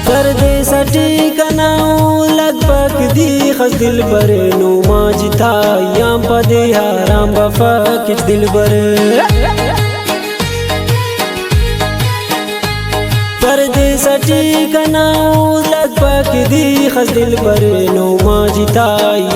परदेसटी कनाऊ लगभग दी खस दिल बर नो माजिता याम पदे हाराम बफा किच दिल बर परदेसटी कनाऊ लगभग दी खस दिल बर नो माजिता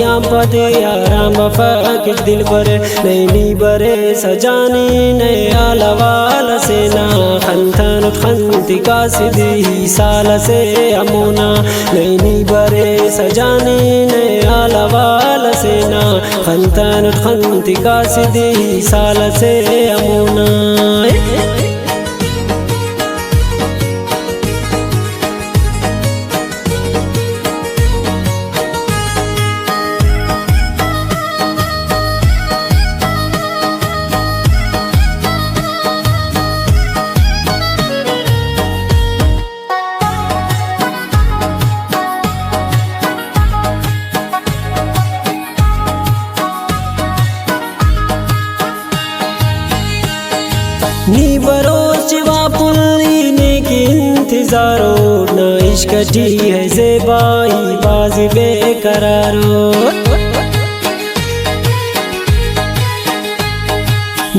याम पदे हाराम बफा किच दिल बर नैनी बरे सजानी नए आलवाल से ना खंथन खंती कासिदी साल से अमुना नैनी बरे सजानी नए आलवाल से ना खंथन खंती कासिदी साल से अमुना नी बरोच वापुली ने की इंतजारो न इश्क टी है ज़ेबाई बाज़ी बेकरारो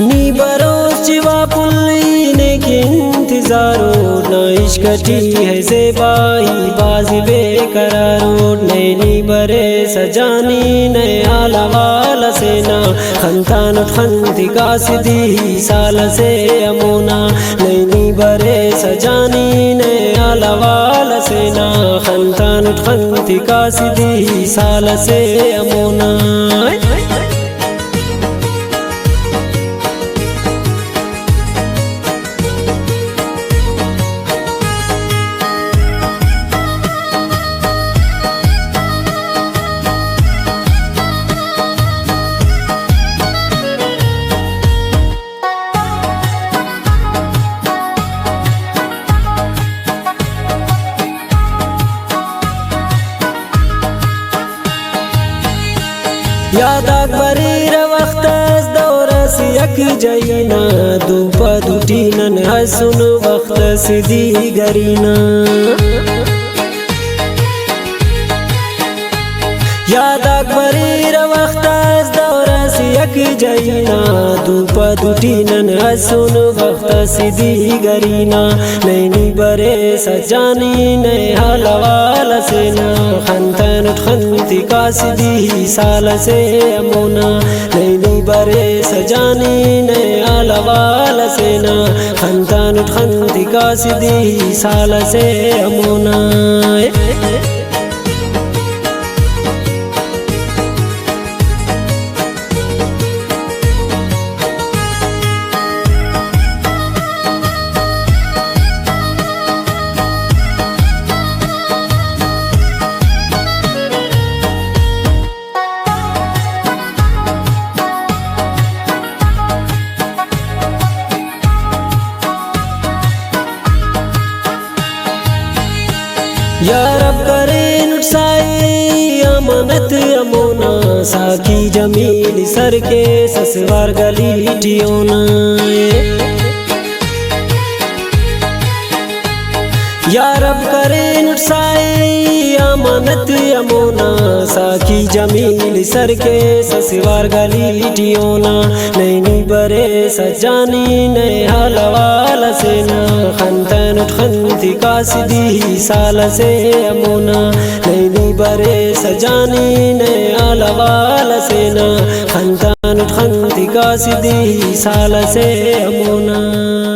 नी बरोच वापुली ने की इंतजारो न इश्क टी है ज़ेबाई बाज़ी बेकरारो नैनी बरे सजानी नए आलवाल से ना खंतान खंती कासिदी साल से अमुना नैनी बरे सजानी नए आलवाल से ना खंतान खंती कासिदी साल से अमुना याद अकबरी वक्त दौरस यक जईना दूप दुटीनन हसुन वक्त सिदी गरीना याद अकबरी वक्त दौरस यक जईना दूप दुटीनन हसुन वक्त सिदी गरीना नैनी बरे सजानी नए हलवाल से ना खंतन खंती कासिदी साल से अमुना नैनी बरे सजानी नए हलवाल से ना खंतन खंती कासिदी साल से अमुना या रब करे नुटसाई अमानत अमोना साकी जमील सर के ससवार गली टियोना या रब करे नुटसाई अमानत अमोना साकी जमील सर के ससवार गली टियोना नैनी बरे सजानी नए हलवाल से ना खंतन खंती कासिदी साल से अमुना नैनी बरे सजानी नए हलवाल से ना खंतन खंती कासिदी साल से अमुना।